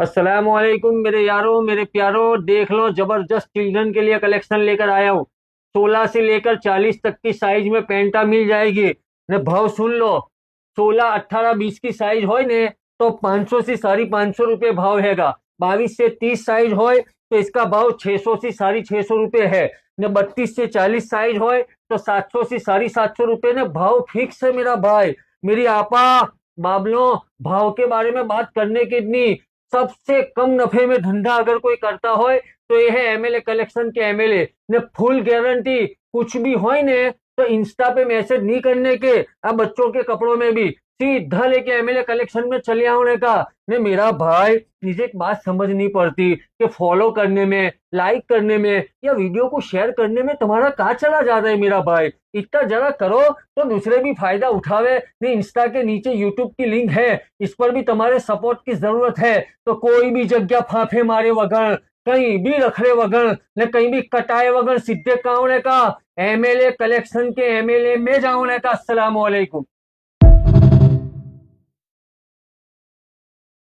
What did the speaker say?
अस्सलामुअलैकुम मेरे यारों, मेरे प्यारों। देख लो, जबरदस्त चिल्ड्रन के लिए कलेक्शन लेकर आया हूँ। 16 से लेकर 40 तक की साइज में पैंटा मिल जाएगी ने। भाव सुन लो। 16, 18, 20 की साइज हो ने तो 500 से 550 रुपये भाव हैगा। 22 से 30 साइज हो तो इसका भाव 600 से 650 रुपये है ने। 32 से 40 साइज हो तो 700 से 750 रुपये ने। भाव फिक्स है मेरा भाई। मेरी आपा बाबलों, भाव के बारे में बात करने की इतनी। सबसे कम नफे में धंधा अगर कोई करता हो तो ये है एमएलए कलेक्शन के एमएलए ने। Full guarantee. कुछ भी हो ने तो इंस्टा पे मैसेज नहीं करने के। अब बच्चों के कपड़ों में भी सीधा लेके एमएलए कलेक्शन में चले आने का। ने मेरा भाई, मुझे एक बात समझ नहीं पड़ती कि फॉलो करने में, लाइक करने में या वीडियो को शेयर करने में तुम्हारा कहाँ चला जाता है मेरा भाई। इतना जरा करो तो दूसरे भी फायदा उठावे। ने इंस्टा के नीचे यूट्यूब की लिंक है, इस पर भी तुम्हारे सपोर्ट की जरूरत है। तो कोई भी जगह फाफे मारे वगैरह, कहीं भी रखड़े वगैरह ने, कहीं भी कटाए वगैरह, सीधे कावने का एमएलए कलेक्शन के एमएलए में जाओने का। अस्सलाम वालेकुम।